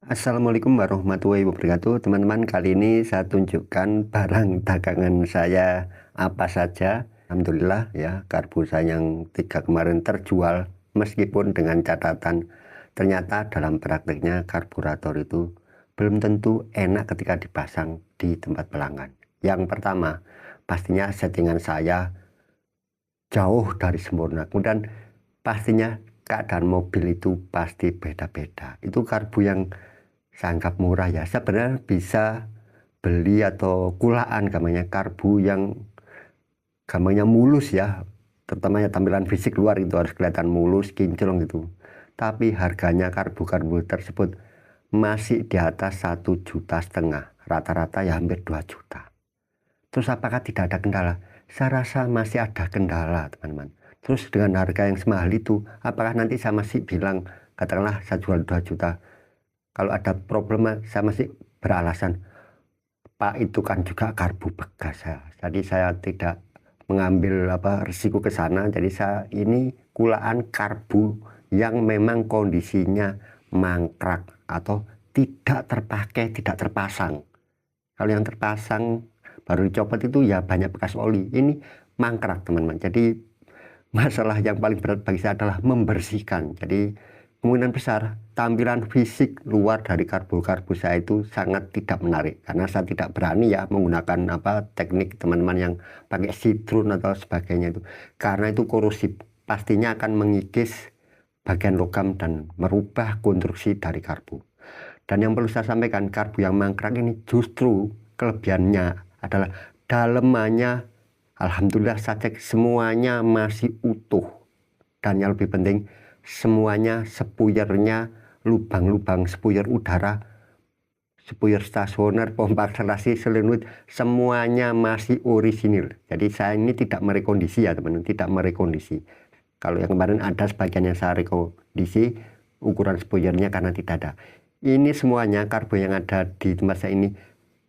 Assalamualaikum warahmatullahi wabarakatuh. Teman-teman, kali ini saya tunjukkan barang dagangan saya apa saja. Alhamdulillah ya, karbu saya yang 3 kemarin terjual, meskipun dengan catatan ternyata dalam prakteknya karburator itu belum tentu enak ketika dipasang di tempat pelanggan. Yang pertama, pastinya settingan saya jauh dari sempurna. Kemudian pastinya keadaan mobil itu pasti beda-beda. Itu karbu yang saya anggap murah ya. Sebenarnya bisa beli atau kulaan gambarnya karbu yang gambarnya mulus ya. Terutama ya tampilan fisik luar itu harus kelihatan mulus, kinclong gitu. Tapi harganya karbu-karbu tersebut masih di atas 1,5 juta. Rata-rata ya hampir 2 juta. Terus apakah tidak ada kendala? Saya rasa masih ada kendala, teman-teman. Terus dengan harga yang semahal itu, apakah nanti saya masih bilang, katakanlah saya jual 2 juta. Kalau ada problem, saya masih beralasan, Pak, itu kan juga karbu bekas ya. Jadi saya tidak mengambil risiko ke sana. Jadi saya ini kulaan karbu yang memang kondisinya mangkrak atau tidak terpakai, tidak terpasang. Kalau yang terpasang baru dicopot itu ya banyak bekas oli. Ini mangkrak, teman-teman. Jadi masalah yang paling berat bagi saya adalah membersihkan. Jadi kemungkinan besar tampilan fisik luar dari karbu-karbu saya itu sangat tidak menarik, karena saya tidak berani ya menggunakan teknik teman-teman yang pakai sitrun atau sebagainya itu, karena itu korosif, pastinya akan mengikis bagian logam dan merubah konstruksi dari karbu. Dan yang perlu saya sampaikan, karbu yang mangkrak ini justru kelebihannya adalah dalemannya alhamdulillah saya cek semuanya masih utuh, dan yang lebih penting semuanya spuyernya, lubang-lubang spuyer udara, spuyer stasioner, pompa akselerasi, selenuit, semuanya masih orisinil. Jadi saya ini tidak merekondisi ya teman-teman, tidak merekondisi. Kalau yang kemarin ada sebagian yang saya rekondisi ukuran spuyernya karena tidak ada. Ini semuanya karbu yang ada di tempat saya ini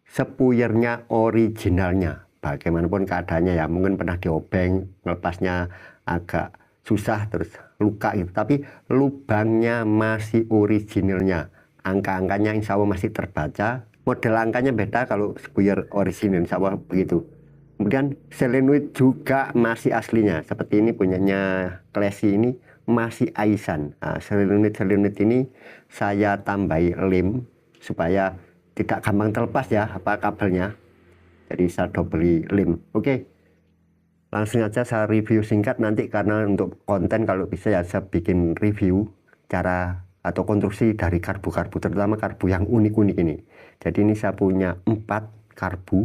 spuyernya originalnya. Bagaimanapun keadaannya ya, mungkin pernah diobeng, melepasnya agak susah terus luka gitu, tapi lubangnya masih originalnya. Angka-angkanya insya Allah masih terbaca, model angkanya beda kalau spuyer original insya Allah begitu. Kemudian selenoid juga masih aslinya, seperti ini punyanya Klesi ini masih Aisan. Nah, selenoid ini saya tambahi lem supaya tidak gampang terlepas ya kabelnya. Jadi saya beli lem. Oke, langsung aja saya review singkat nanti, karena untuk konten kalau bisa ya saya bikin review cara atau konstruksi dari karbu-karbu, terutama karbu yang unik-unik ini. Jadi ini saya punya 4 karbu.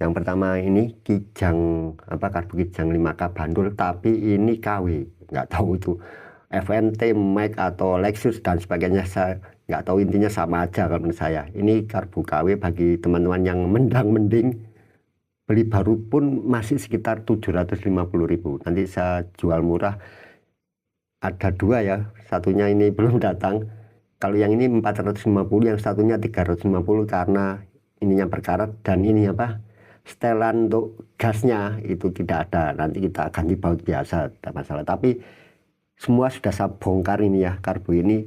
Yang pertama ini Kijang, karbu Kijang 5K Bandul, tapi ini KW, nggak tahu itu FNT, Mac atau Lexus dan sebagainya, saya nggak tahu, intinya sama aja kalau menurut saya. Ini karbu KW bagi teman-teman yang mendang-mending, beli baru pun masih sekitar 750.000. Nanti saya jual murah, ada 2 ya, satunya ini belum datang. Kalau yang ini 450, yang satunya 350 karena ininya berkarat, dan ini setelan untuk gasnya itu tidak ada. Nanti kita ganti baut biasa, tidak masalah. Tapi semua sudah saya bongkar ini ya, karbu ini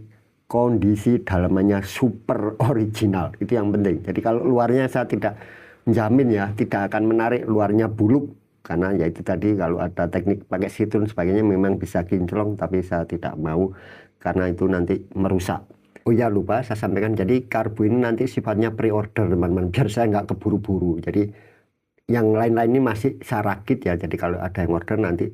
kondisi dalamannya super original, itu yang penting. Jadi kalau luarnya saya tidak menjamin ya, tidak akan menarik luarnya buluk, karena ya itu tadi, kalau ada teknik pakai sitrun sebagainya memang bisa kinclong, tapi saya tidak mau karena itu nanti merusak. Oh ya, lupa saya sampaikan, jadi karbu ini nanti sifatnya pre-order teman-teman, biar saya nggak keburu-buru. Jadi yang lain-lain ini masih saya rakit ya, jadi kalau ada yang order nanti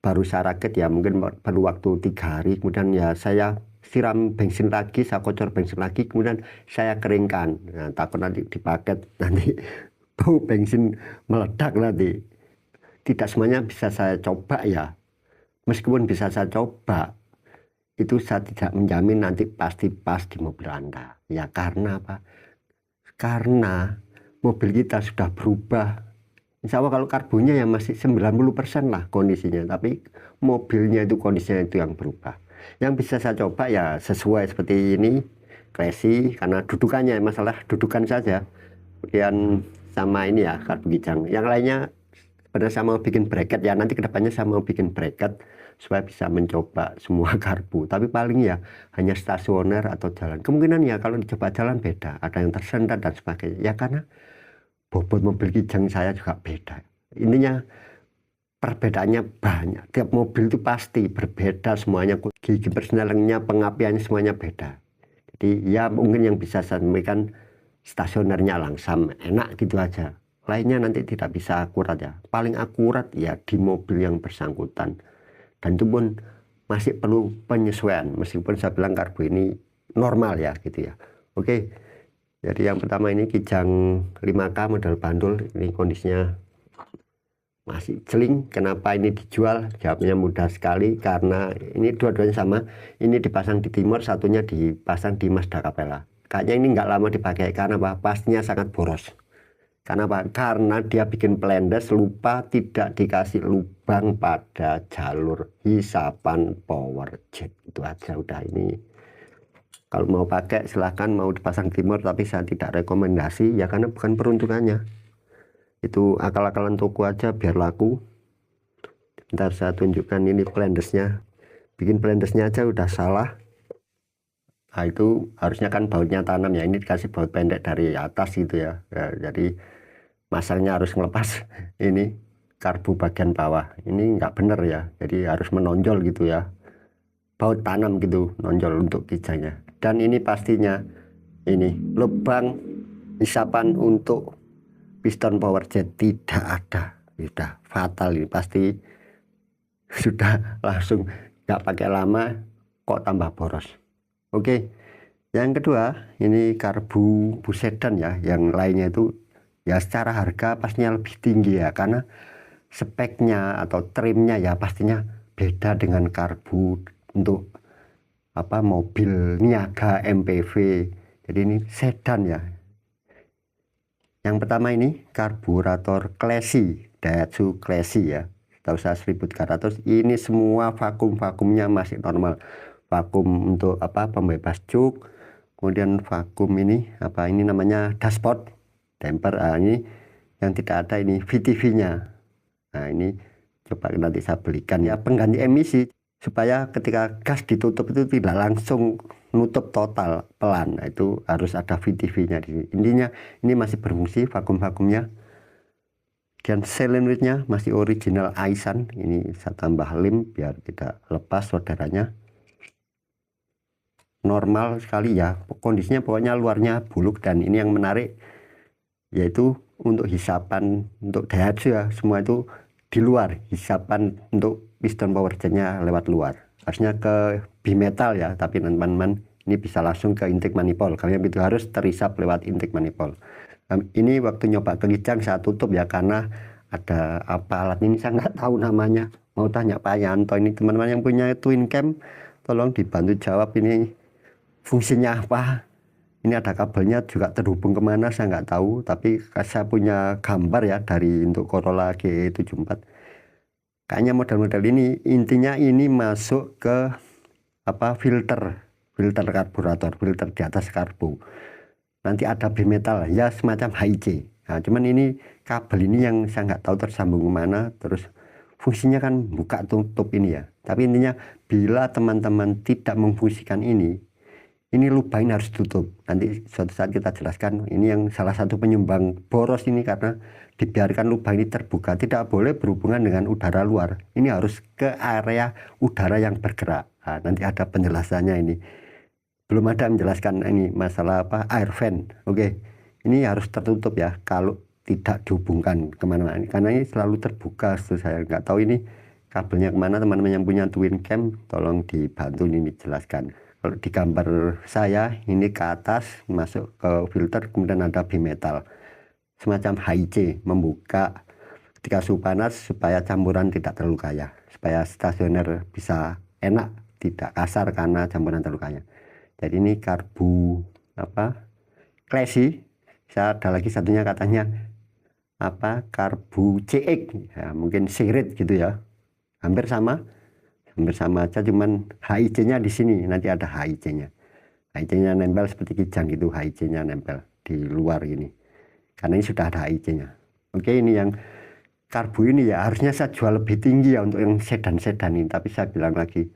baru saya rakit ya, mungkin perlu waktu 3 hari, kemudian ya saya siram bensin lagi, saya kocor bensin lagi, kemudian saya keringkan. Nah, takut nanti di paket nanti bau bensin meledak nanti. Tidak semuanya bisa saya coba ya, meskipun bisa saya coba, itu saya tidak menjamin nanti pasti pas di mobil Anda ya. Karena apa? Karena mobil kita sudah berubah. Insya Allah kalau karbunya ya masih 90% lah kondisinya, tapi mobilnya itu kondisinya itu yang berubah. Yang bisa saya coba ya sesuai seperti ini, Klesi, karena dudukannya, masalah dudukan saja. Kemudian sama ini ya, karbu Kijang. Yang lainnya sebenarnya saya mau bikin bracket ya, nanti kedepannya saya mau bikin bracket supaya bisa mencoba semua karbu. Tapi paling ya hanya stasioner atau jalan. Kemungkinan ya kalau dicoba jalan beda, ada yang tersendat dan sebagainya. Ya karena bobot mobil Kijang saya juga beda. Intinya perbedaannya banyak. Tiap mobil itu pasti berbeda semuanya. Gigi persnelingnya, pengapiannya semuanya beda. Jadi ya mungkin yang bisa saya sampaikan stasionernya langsam, enak gitu aja. Lainnya nanti tidak bisa akurat ya. Paling akurat ya di mobil yang bersangkutan. Dan itu pun masih perlu penyesuaian. Meskipun saya bilang karbu ini normal ya gitu ya. Oke. Jadi yang pertama ini Kijang 5K model bandul. Ini kondisinya masih celing. Kenapa ini dijual? Jawabnya mudah sekali karena ini dua-duanya sama. Ini dipasang di Timor, satunya dipasang di Mazda Capella. Kayaknya ini nggak lama dipakai karena apa? Pastinya sangat boros. Karena apa? Karena dia bikin pelendes, lupa tidak dikasih lubang pada jalur hisapan power jet. Itu aja udah. Ini kalau mau pakai silahkan, mau dipasang Timor, tapi saya tidak rekomendasi ya karena bukan peruntukannya. Itu akal-akalan toko aja biar laku. Ntar saya tunjukkan ini pelendesnya. Bikin pelendesnya aja udah salah. Nah itu harusnya kan bautnya tanam ya, ini dikasih baut pendek dari atas gitu ya. Jadi masangnya harus ngelepas ini karbu bagian bawah. Ini nggak bener ya, jadi harus menonjol gitu ya. Baut tanam gitu, nonjol untuk Kijangnya. Dan ini pastinya ini lubang hisapan untuk piston power jet tidak ada. Sudah fatal ini, pasti sudah langsung nggak pakai lama kok tambah boros. Oke, yang kedua ini karbu sedan ya, yang lainnya itu ya secara harga pastinya lebih tinggi ya, karena speknya atau trimnya ya pastinya beda dengan karbu untuk apa mobil niaga MPV. Jadi ini sedan ya. Yang pertama ini karburator Classy, Daihatsu Classy ya, tahu saya 1300. Ini semua vakumnya masih normal. Vakum untuk apa pembebas cuk, kemudian vakum ini apa ini namanya dashboard damper. Ini yang tidak ada ini VTV-nya. Nah ini coba nanti saya belikan ya, pengganti emisi supaya ketika gas ditutup itu tidak langsung nutup total, pelan. Nah, itu harus ada VTV-nya di sini. Intinya ini masih berfungsi vakumnya. Dan silinder masih original Aisin. Ini saya tambah lem biar tidak lepas saudaranya. Normal sekali ya, kondisinya pokoknya luarnya buluk. Dan ini yang menarik yaitu untuk hisapan untuk Daihatsu ya, semua itu di luar. Hisapan untuk piston power jetnya lewat luar, harusnya ke bimetal ya, tapi teman-teman ini bisa langsung ke intake manifold. Kalian itu harus terisap lewat intake manifold. Ini waktu nyoba ke Kijang saya tutup ya, karena ada apa alat ini saya nggak tahu namanya. Mau tanya Pak Yanto, ini teman-teman yang punya twin cam tolong dibantu jawab ini fungsinya apa. Ini ada kabelnya juga terhubung kemana saya nggak tahu, tapi saya punya gambar ya dari untuk Corolla GE74. Kayaknya model-model ini intinya ini masuk ke apa filter karburator, filter di atas karbu. Nanti ada bimetal ya, semacam HIC. Nah, cuman ini kabel ini yang saya nggak tahu tersambung kemana, terus fungsinya kan buka tutup ini ya. Tapi intinya bila teman-teman tidak memfungsikan ini lubang ini harus tutup. Nanti suatu saat kita jelaskan. Ini yang salah satu penyumbang boros ini, karena dibiarkan lubang ini terbuka, tidak boleh berhubungan dengan udara luar. Ini harus ke area udara yang bergerak. Nah, nanti ada penjelasannya ini. Belum ada menjelaskan ini masalah apa air vent. Oke, ini harus tertutup ya kalau tidak dihubungkan kemana-mana. Karena ini selalu terbuka. Saya nggak tahu ini kabelnya kemana. Teman-teman yang punya twin cam tolong dibantu ini dijelaskan. Kalau di gambar saya ini ke atas masuk ke filter, kemudian ada bimetal semacam HIC, membuka ketika suhu panas supaya campuran tidak terlalu kaya, supaya stasioner bisa enak, tidak kasar karena campuran terlalu kaya. Jadi ini karbu apa Classy. Saya ada lagi satunya katanya apa karbu CX ya, mungkin Sirit gitu ya, hampir sama aja, cuman HIC-nya di sini. Nanti ada HIC-nya nempel seperti Kijang gitu, HIC-nya nempel di luar ini karena ini sudah ada HIC-nya. Oke, ini yang karbu ini ya harusnya saya jual lebih tinggi ya untuk yang sedan-sedan ini, tapi saya bilang lagi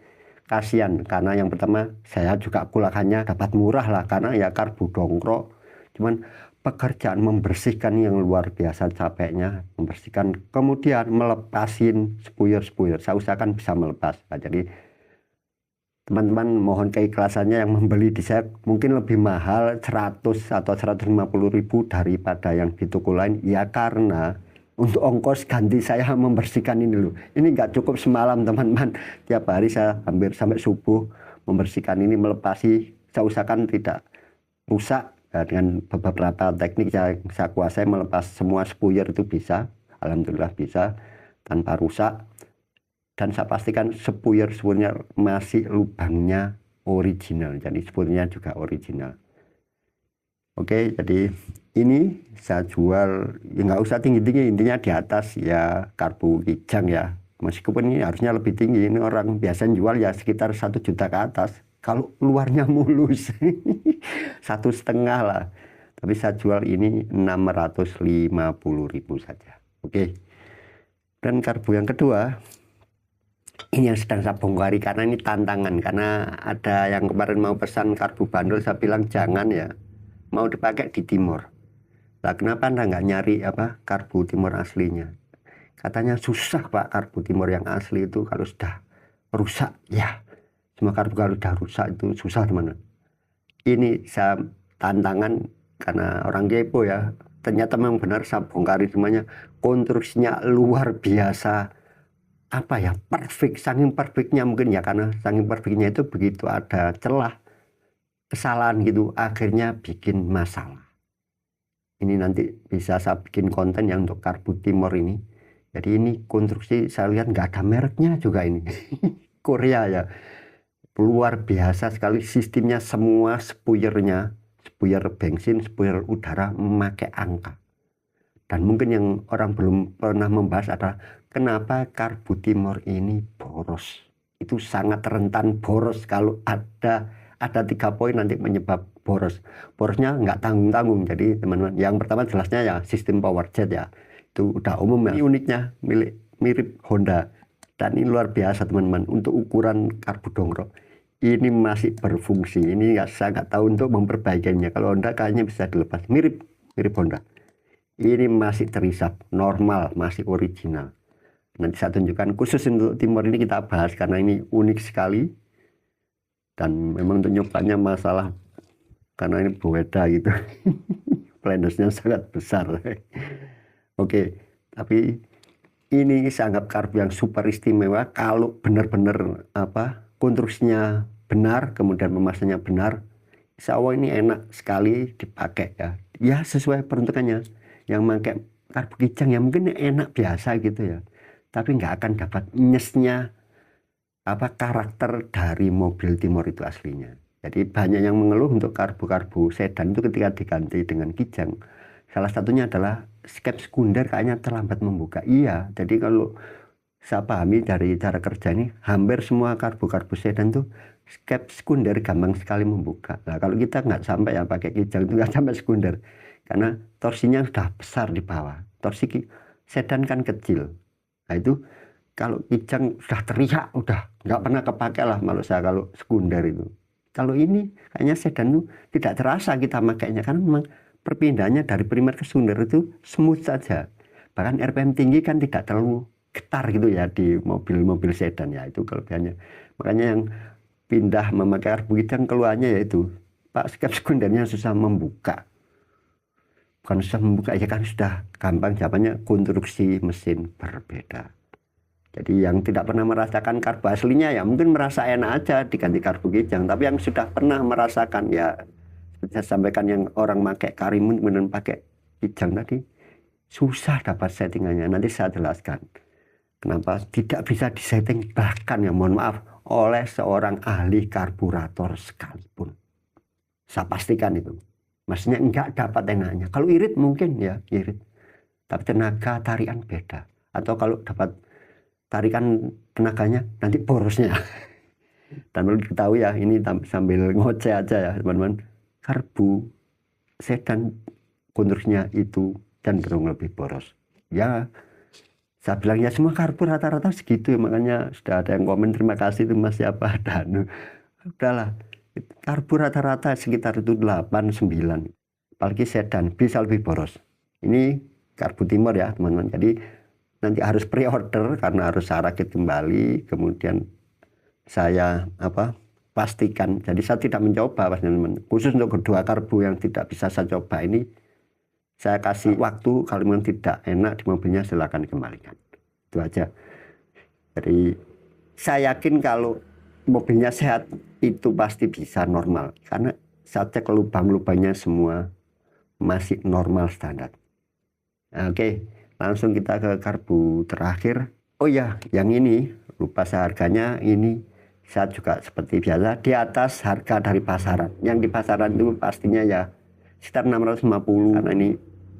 kasihan, karena yang pertama saya juga kulakannya dapat murah lah, karena ya karbu dongkro, cuman pekerjaan membersihkan yang luar biasa capeknya, membersihkan kemudian melepasin spuyur-spuyur, saya usahakan bisa melepas. Nah, jadi teman-teman mohon keikhlasannya yang membeli di saya mungkin lebih mahal 100 atau 150.000 daripada yang di toko lain ya, karena untuk ongkos ganti saya membersihkan ini loh. Ini nggak cukup semalam teman-teman. Tiap hari saya hampir sampai subuh membersihkan ini, melepasi. Saya usahakan tidak rusak ya, dengan beberapa teknik yang saya kuasai melepas semua spuyur itu bisa. Alhamdulillah bisa tanpa rusak. Dan saya pastikan spuyur-spuyurnya masih lubangnya original. Jadi spuyurnya juga original. Oke, jadi ini saya jual ya nggak usah tinggi-tinggi, intinya di atas ya karbu kijang ya. Meskipun ini harusnya lebih tinggi, ini orang biasa jual ya sekitar 1 juta ke atas. Kalau luarnya mulus 1,5 lah. Tapi saya jual ini 650.000 saja. Oke. Dan karbu yang kedua, ini yang sedang saya bongkari karena ini tantangan. Karena ada yang kemarin mau pesan karbu bandul, saya bilang jangan ya. Mau dipakai di timur. Lah kenapa Anda nggak nyari karbu timur aslinya? Katanya susah Pak, karbu timur yang asli itu kalau sudah rusak ya. Semua karbu kalau sudah rusak itu susah teman-teman. Ini saya tantangan karena orang kepo ya. Ternyata memang benar saya bongkari semuanya. Konstruksinya luar biasa. Perfect. Saking perfectnya mungkin ya, karena saking perfectnya itu begitu ada celah, kesalahan gitu, akhirnya bikin masalah. Ini nanti bisa saya bikin konten yang untuk karbu timur ini. Jadi ini konstruksi saya lihat nggak ada mereknya juga ini. Korea ya. Luar biasa sekali sistemnya, semua spuyernya, spuyur bensin, spuyur udara memakai angka. Dan mungkin yang orang belum pernah membahas adalah kenapa karbu timur ini boros. Itu sangat rentan boros kalau ada 3 poin nanti menyebab boros. Borosnya nggak tanggung-tanggung. Jadi teman-teman, yang pertama jelasnya ya sistem power jet ya. Itu udah umum ya. Ini uniknya mirip Honda. Dan ini luar biasa teman-teman. Untuk ukuran karbu dongkro ini masih berfungsi. Ini saya nggak tahu untuk memperbaikinya. Kalau Honda kayaknya bisa dilepas. Mirip Honda. Ini masih terisap normal, masih original. Nanti saya tunjukkan khusus untuk timur ini kita bahas karena ini unik sekali. Dan memang untuk nyobanya masalah karena ini beda gitu. Plandersnya sangat besar. Oke, tapi ini saya anggap karbu yang super istimewa kalau benar-benar konstruksinya benar, kemudian memasangnya benar. Insya Allah ini enak sekali dipakai ya. Ya sesuai peruntukannya. Yang pakai karbu kijang ya mungkin enak biasa gitu ya. Tapi nggak akan dapat nyesnya karakter dari mobil timur itu aslinya. Jadi banyak yang mengeluh untuk karbu-karbu sedan itu ketika diganti dengan kijang. Salah satunya adalah skep sekunder kayaknya terlambat membuka. Iya, jadi kalau saya pahami dari cara kerja ini, hampir semua karbu-karbu sedan tuh skep sekunder gampang sekali membuka. Nah kalau kita nggak sampai ya pakai kijang itu nggak sampai sekunder. Karena torsinya sudah besar di bawah. Torsi sedan kan kecil. Nah itu kalau kijang sudah teriak, udah nggak pernah kepakai lah malu saya kalau sekunder itu. Kalau ini kayaknya sedan itu tidak terasa kita makainya, karena memang perpindahannya dari primer ke sekunder itu smooth saja. Bahkan RPM tinggi kan tidak terlalu getar gitu ya di mobil-mobil sedan ya, itu kelebihannya. Makanya yang pindah memakai karbu kijang keluarnya yaitu Pak, skep sekundernya susah membuka. Bukan susah membuka ya, kan sudah gampang, jawabannya konstruksi mesin berbeda. Jadi yang tidak pernah merasakan karbu aslinya ya mungkin merasa enak aja diganti karbu kijang. Tapi yang sudah pernah merasakan ya, seperti saya sampaikan, yang orang pakai Karimun kemudian pakai kijang tadi, susah dapat settingannya. Nanti saya jelaskan kenapa tidak bisa disetting, bahkan ya mohon maaf, oleh seorang ahli karburator sekalipun. Saya pastikan itu. Maksudnya enggak dapat enaknya. Kalau irit mungkin ya irit. Tapi tenaga tarikan beda. Atau kalau dapat tarikan tenaganya nanti borosnya. Dan perlu diketahui ya, ini sambil ngoceh aja ya teman-teman, karbu sedan konstruksinya itu cenderung lebih boros ya. Saya bilang ya semua karbu rata-rata segitu ya, makanya sudah ada yang komen terima kasih itu Mas siapa dan udahlah karbu rata-rata sekitar itu 8 9, apalagi sedan bisa lebih boros. Ini karbu timur ya teman-teman, jadi nanti harus pre-order karena harus saya rakit kembali, kemudian saya pastikan. Jadi saya tidak mencoba teman-teman, khusus untuk kedua karbu yang tidak bisa saya coba ini saya kasih waktu. Kalau memang tidak enak di mobilnya silakan dikembalikan, itu aja. Jadi saya yakin kalau mobilnya sehat itu pasti bisa normal, karena saya cek lubang-lubangnya semua masih normal standar. Oke, langsung kita ke karbu terakhir. Oh ya, yang ini lupa harganya. Ini saya juga seperti biasa di atas harga dari pasaran. Yang di pasaran itu pastinya ya sekitar 650, karena ini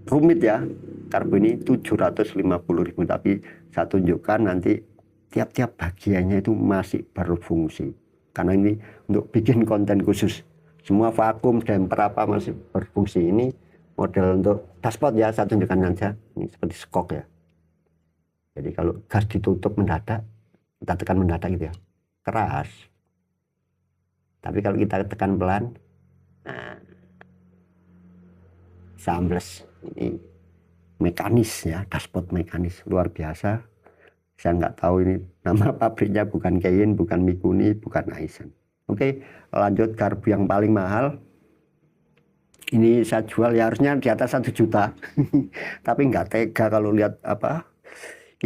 rumit ya. Karbu ini 750.000, tapi saya tunjukkan nanti tiap-tiap bagiannya itu masih berfungsi. Karena ini untuk bikin konten khusus, semua vakum dan apa masih berfungsi. Ini model untuk dashboard ya, saya tunjukkan aja. Ini seperti skok ya. Jadi kalau gas ditutup mendadak, kita tekan mendadak gitu ya, keras. Tapi kalau kita tekan pelan, nah, sambles. Ini mekanis ya, dashboard mekanis luar biasa. Saya nggak tahu ini nama pabriknya, bukan Kein, bukan Mikuni, bukan Aisin. Oke, lanjut karbu yang paling mahal. Ini saya jual ya harusnya di atas 1 juta. Tapi nggak tega kalau lihat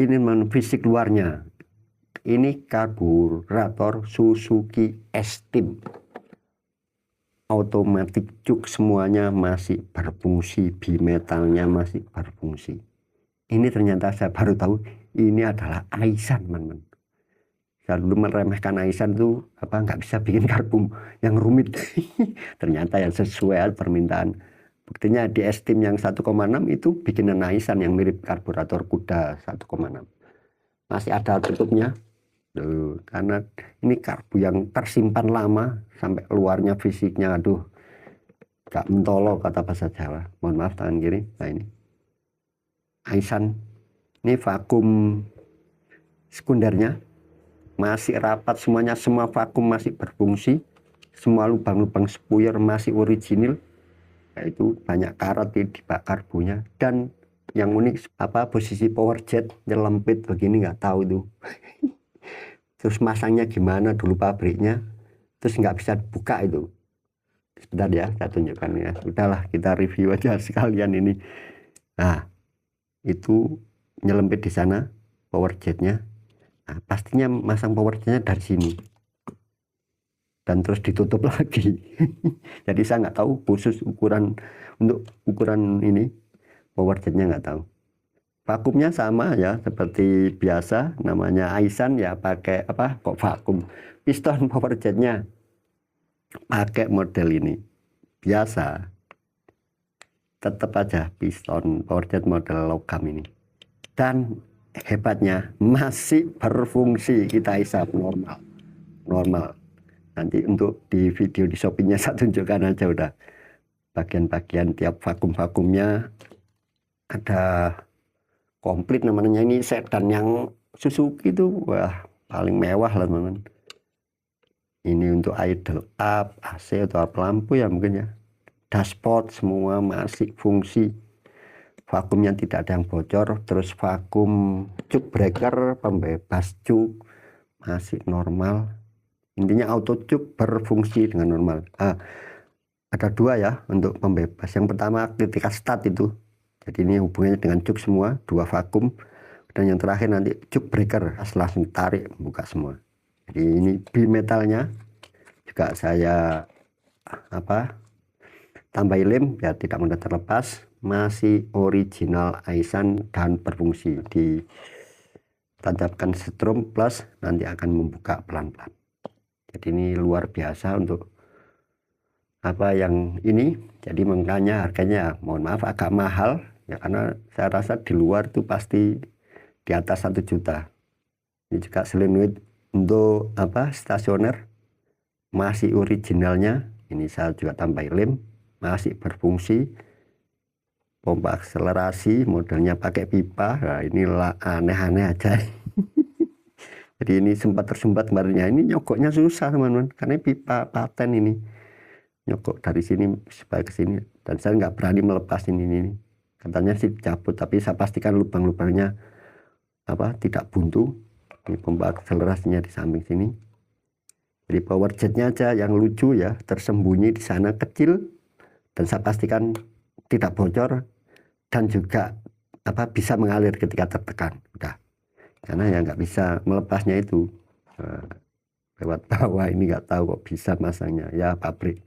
ini fisik luarnya. Ini karburator Suzuki S-Team. Otomatik cuk, semuanya masih berfungsi, bimetalnya masih berfungsi. Ini ternyata saya baru tahu ini adalah Aisin, teman-teman. Saya dulu meremehkan Aisin itu nggak bisa bikin karbu yang rumit. Ternyata yang sesuai permintaan. Buktinya di S-Team yang 1,6 itu bikinan Aisin yang mirip karburator kuda 1,6. Masih ada tutupnya. Tuh, karena ini karbu yang tersimpan lama sampai luarnya fisiknya, aduh, gak mentolo kata bahasa Jawa. Mohon maaf tangan kiri. Nah ini Aisin, ini vakum sekundernya masih rapat semuanya, semua vakum masih berfungsi, semua lubang-lubang spuyer masih original. Yaitu banyak karat di bak karbunya. Dan yang unik posisi power jet nyelempit begini, nggak tahu itu. Terus masangnya gimana dulu pabriknya, terus nggak bisa buka itu. Sebentar ya, saya tunjukkan ya. Udahlah, kita review aja sekalian ini. Nah, itu nyelempit di sana power jetnya. Nah, pastinya masang power jetnya dari sini dan terus ditutup lagi. Jadi saya nggak tahu khusus ukuran, untuk ukuran ini power jetnya nggak tahu. Vakumnya sama ya seperti biasa, namanya Aisin ya, pakai kok vakum. Piston power jetnya pakai model ini biasa, tetap aja piston power jet model logam ini. Dan hebatnya masih berfungsi, kita hisap normal. Nanti untuk di video di Shopee-nya saya tunjukkan aja, udah bagian-bagian tiap vakumnya ada komplit namanya. Ini sedan yang Suzuki itu wah paling mewah lah teman-teman. Ini untuk idle up, AC atau lampu ya mungkin ya. Dashboard semua masih fungsi, vakumnya tidak ada yang bocor. Terus vakum cuk breaker, pembebas cuk masih normal. Intinya auto cuk berfungsi dengan normal. Ada dua ya untuk pembebas. Yang pertama ketika start itu, jadi ini hubungannya dengan cuk semua, dua vakum. Dan yang terakhir nanti cuk breaker, langsung tarik buka semua. Jadi ini bimetalnya juga saya tambah lem biar tidak mudah terlepas. Masih original Aisin dan berfungsi. Ditancapkan setrum plus nanti akan membuka pelan-pelan. Jadi ini luar biasa untuk yang ini. Jadi makanya harganya mohon maaf agak mahal ya, karena saya rasa di luar itu pasti di atas 1 juta. Ini juga selinwit untuk stasioner masih originalnya. Ini saya juga tambah lem, masih berfungsi. pompa akselerasi, modelnya pakai pipa. Nah, inilah aneh-aneh aja. Jadi ini sempat tersumbat kemarinnya. Ini nyogoknya susah teman-teman, karena pipa paten ini. Nyogok dari sini supaya ke sini, dan saya nggak berani melepas ini. Katanya sih cabut, tapi saya pastikan lubang-lubangnya tidak buntu. Ini pompa akselerasinya di samping sini. Jadi power jetnya aja yang lucu ya, tersembunyi di sana kecil, dan saya pastikan tidak bocor dan juga bisa mengalir ketika tertekan. Udah, karena ya nggak bisa melepasnya itu. Lewat bawah ini nggak tahu kok bisa masangnya ya pabrik.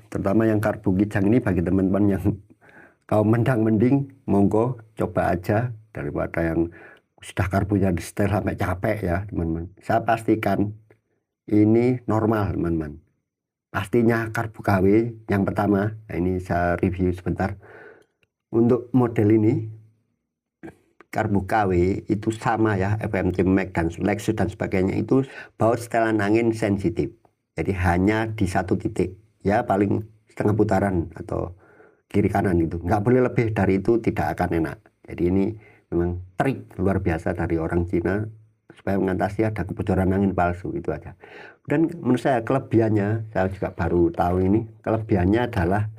Terutama yang karbu kijang ini bagi teman-teman yang kaum mendang-mending, monggo coba aja, daripada yang sudah karbunya di setel sampai capek ya teman-teman. Saya pastikan ini normal teman-teman. Pastinya karbu KW yang pertama. Nah, ini saya review sebentar. Untuk model ini karbu KW itu sama ya, FMT Max dan Lexus dan sebagainya, itu baut setelan angin sensitif. Jadi hanya di satu titik ya, paling setengah putaran atau kiri kanan itu, nggak boleh lebih dari itu, tidak akan enak. Jadi ini memang trik luar biasa dari orang Cina supaya mengatasi ada kebocoran angin palsu, itu aja. Dan menurut saya kelebihannya, saya juga baru tahu ini, kelebihannya adalah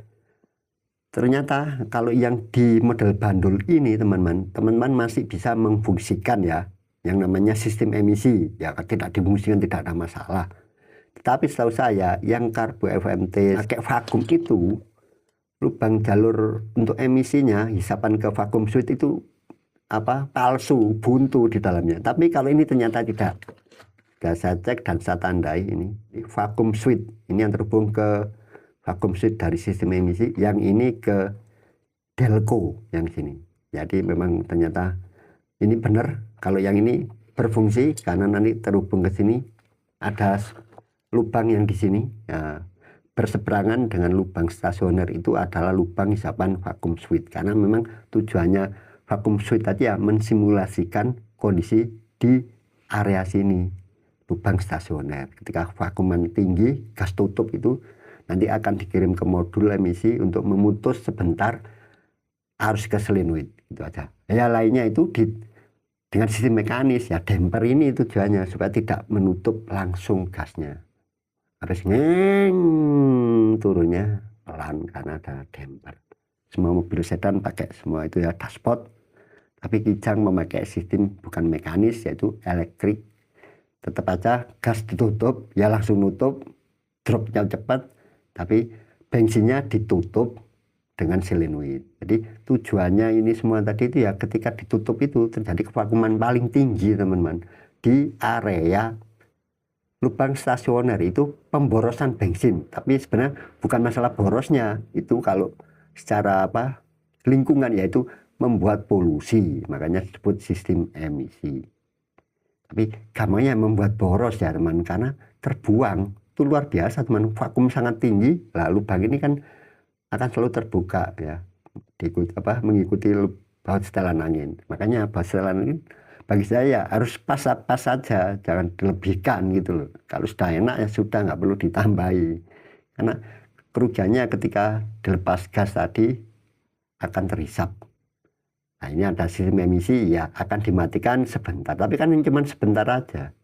ternyata kalau yang di model bandul ini teman-teman masih bisa memfungsikan ya, yang namanya sistem emisi ya, tidak difungsikan tidak ada masalah. Tetapi setahu saya yang karbu FMT pakai vakum itu, lubang jalur untuk emisinya hisapan ke vakum suite itu palsu, buntu di dalamnya. Tapi kalau ini ternyata tidak. Sudah saya cek dan saya tandai ini vakum suite, ini yang terhubung ke vakum suite dari sistem emisi, yang ini ke delco yang sini. Jadi memang ternyata ini benar kalau yang ini berfungsi, karena nanti terhubung ke sini ada lubang yang di sini ya, berseberangan dengan lubang stasioner itu adalah lubang hisapan vakum suite, karena memang tujuannya vakum suite tadi ya mensimulasikan kondisi di area sini lubang stasioner. Ketika vakuman tinggi, gas tutup itu nanti akan dikirim ke modul emisi untuk memutus sebentar arus ke solenoid, itu aja. Ya lainnya itu dengan sistem mekanis ya, damper ini tujuannya supaya tidak menutup langsung gasnya. Harus turunnya pelan karena ada damper. Semua mobil sedan pakai semua itu ya dashboard, tapi Kijang memakai sistem bukan mekanis yaitu elektrik. Tetap aja gas ditutup ya langsung nutup, dropnya cepat, tapi bensinnya ditutup dengan solenoid. Jadi tujuannya ini semua tadi itu ya, ketika ditutup itu terjadi kevakuman paling tinggi teman-teman di area lubang stasioner itu, pemborosan bensin. Tapi sebenarnya bukan masalah borosnya, itu kalau secara lingkungan yaitu membuat polusi, makanya disebut sistem emisi. Tapi gampangnya membuat boros ya teman, karena terbuang itu luar biasa teman, vakum sangat tinggi. Lah lubang ini kan akan selalu terbuka ya, mengikuti baut setelan angin. Makanya baut setelan angin bagi saya harus pas saja, jangan dilebihkan gitu loh. Kalau sudah enak ya sudah, nggak perlu ditambahi. Karena kerugiannya ketika dilepas gas tadi akan terhisap. Nah ini ada sistem emisi ya, akan dimatikan sebentar, tapi kan ini cuma sebentar aja.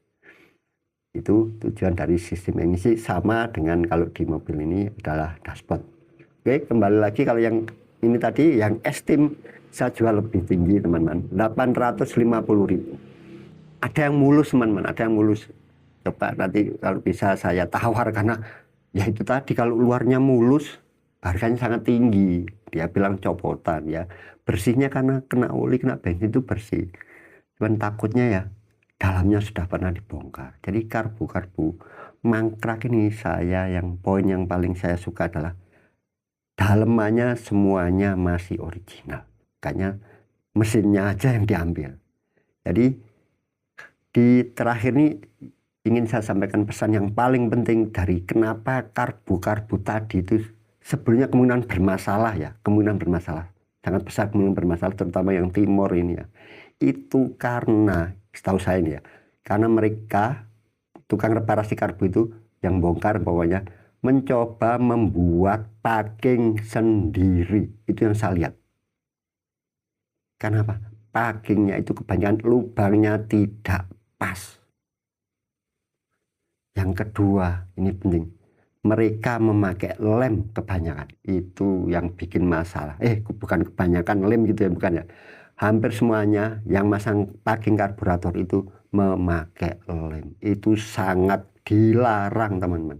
Itu tujuan dari sistem emisi, sama dengan kalau di mobil ini adalah dashboard. Oke, kembali lagi kalau yang ini tadi yang estim saya jual lebih tinggi teman-teman, 850.000. Ada yang mulus teman-teman, ada yang mulus. Coba nanti kalau bisa saya tawar, karena ya itu tadi kalau luarnya mulus harganya sangat tinggi. Dia bilang copotan ya, bersihnya karena kena oli, kena bensin itu bersih. Cuman takutnya ya dalamnya sudah pernah dibongkar. Jadi karbu mangkrak ini poin yang paling saya suka adalah dalamannya semuanya masih original. Makanya mesinnya aja yang diambil. Jadi di terakhir ini ingin saya sampaikan pesan yang paling penting dari kenapa karbu tadi itu sebelumnya kemungkinan bermasalah ya, kemungkinan bermasalah sangat besar, kemungkinan bermasalah terutama yang timur ini ya. Itu karena setahu saya ini ya, karena mereka tukang reparasi karbu itu yang bongkar pokoknya mencoba membuat packing sendiri. Itu yang saya lihat. Karena apa? Packingnya itu kebanyakan lubangnya tidak pas. Yang kedua, ini penting, mereka memakai lem kebanyakan, itu yang bikin masalah. Bukan kebanyakan lem gitu ya, bukan ya. Hampir semuanya yang masang packing karburator itu memakai lem. Itu sangat dilarang, teman-teman.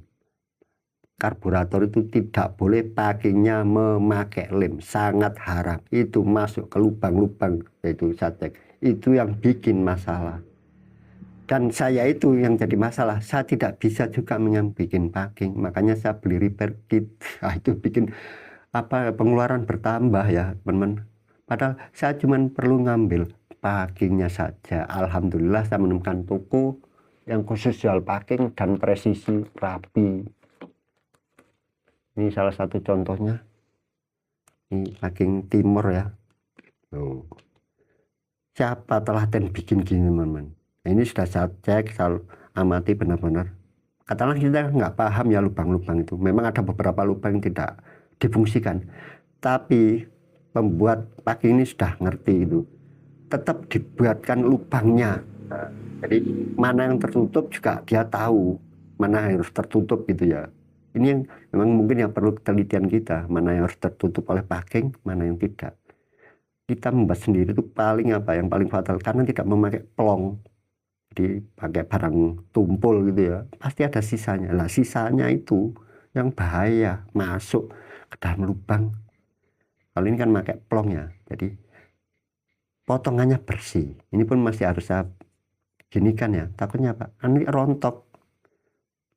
Karburator itu tidak boleh packingnya memakai lem, sangat haram. Itu masuk ke lubang-lubang, yaitu saya cek, itu yang bikin masalah. Dan saya itu yang jadi masalah, saya tidak bisa juga bikin packing, makanya saya beli repair kit. Nah, itu bikin pengeluaran bertambah ya teman-teman. Padahal saya cuma perlu ngambil packingnya saja. Alhamdulillah saya menemukan toko yang khusus jual packing dan presisi rapi. Ini salah satu contohnya. Ini packing timur ya. Siapa telaten bikin gini, teman-teman? Ini sudah saya cek, saya amati benar-benar. Katakanlah kita nggak paham ya lubang-lubang itu. Memang ada beberapa lubang yang tidak difungsikan. Tapi pembuat packing ini sudah ngerti itu. Tetap dibuatkan lubangnya. Jadi mana yang tertutup juga dia tahu. Mana yang harus tertutup gitu ya. Ini yang memang mungkin yang perlu penelitian kita. Mana yang harus tertutup oleh packing, mana yang tidak. Kita membuat sendiri itu paling yang paling fatal. Karena tidak memakai pelong. Jadi pakai barang tumpul gitu ya, pasti ada sisanya. Nah, sisanya itu yang bahaya masuk ke dalam lubang. Kalau ini kan pakai pelong ya, jadi potongannya bersih. Ini pun masih harus saya ginikan ya, takutnya apa? Ini rontok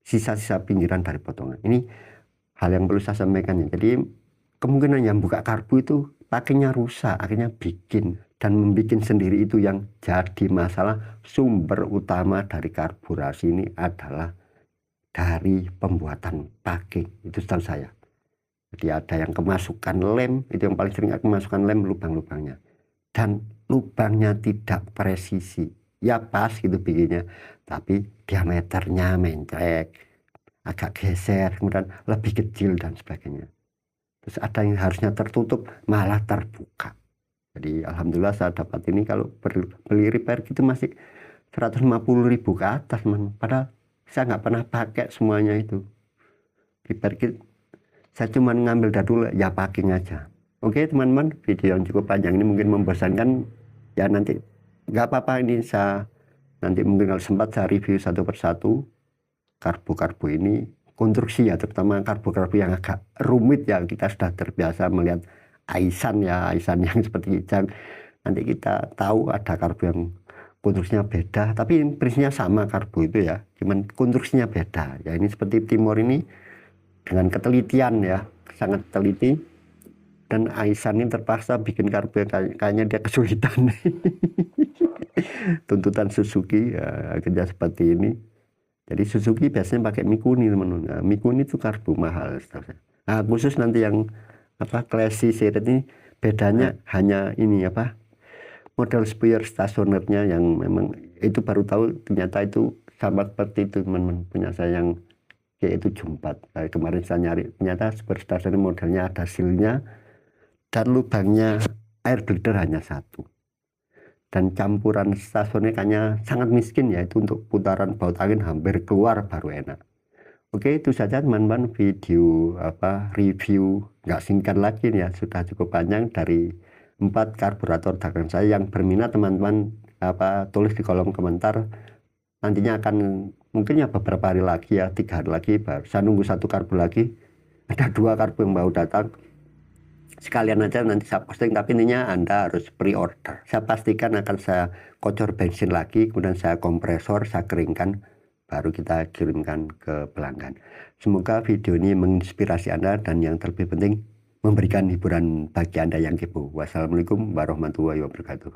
sisa-sisa pinggiran dari potongan. Ini hal yang perlu saya sampaikan ya. Jadi kemungkinan yang buka karbu itu packingnya rusak, akhirnya bikin dan membuat sendiri itu yang jadi masalah. Sumber utama dari karburasi ini adalah dari pembuatan packing, itu setahu saya. Jadi ada yang kemasukan lem, itu yang paling sering kemasukan lem, lubang-lubangnya, dan lubangnya tidak presisi ya, pas gitu bikinnya, tapi diameternya mencrek, agak geser, kemudian lebih kecil dan sebagainya. Terus ada yang harusnya tertutup malah terbuka. Jadi alhamdulillah saya dapat ini. Kalau beli repair gitu masih 150.000 ke atas, man. Padahal saya nggak pernah pakai semuanya itu repair kit. Saya cuma ngambil dulu ya packing aja. Oke teman-teman, video yang cukup panjang ini mungkin membosankan ya, nanti nggak apa-apa, ini saya nanti mungkin kalau sempat saya review satu persatu karbu-karbu ini, konstruksi ya, terutama karbu-karbu yang agak rumit ya. Kita sudah terbiasa melihat Aisan ya, Aisan yang seperti kijang. Nanti kita tahu ada karbu yang konstruksinya beda, tapi prinsipnya sama karbu itu ya, cuman konstruksinya beda ya. Ini seperti Timor ini dengan ketelitian ya, sangat teliti. Dan Aisan ini terpaksa bikin karbu yang kayaknya dia kesulitan. Tuntutan Suzuki ya, akhirnya seperti ini. Jadi Suzuki biasanya pakai Mikuni, teman-teman. Nah, Mikuni itu karbu mahal. Nah, khusus nanti yang Classy series ini bedanya hanya ini model sphere stasionernya, yang memang itu baru tahu ternyata itu sama seperti itu, teman-teman, punya saya yang yaitu Jumpat. Nah, kemarin saya nyari, ternyata sphere stasioner modelnya ada sealnya dan lubangnya air bleder hanya satu, dan campuran stasioner kayaknya sangat miskin ya, itu untuk putaran baut angin hampir keluar baru enak. Oke, itu saja teman-teman video review nggak singkat lagi nih ya, sudah cukup panjang dari 4 karburator dagangan saya. Yang berminat teman-teman tulis di kolom komentar, nantinya akan mungkin ya beberapa hari lagi ya, 3 hari lagi baru saya nunggu satu karbu lagi, ada 2 karbu yang baru datang, sekalian aja nanti saya posting, tapi intinya Anda harus pre-order. Saya pastikan akan saya kocor bensin lagi, kemudian saya kompresor, saya keringkan, baru kita kirimkan ke pelanggan. Semoga video ini menginspirasi Anda dan yang terlebih penting memberikan hiburan bagi Anda yang kepo. Wassalamualaikum warahmatullahi wabarakatuh.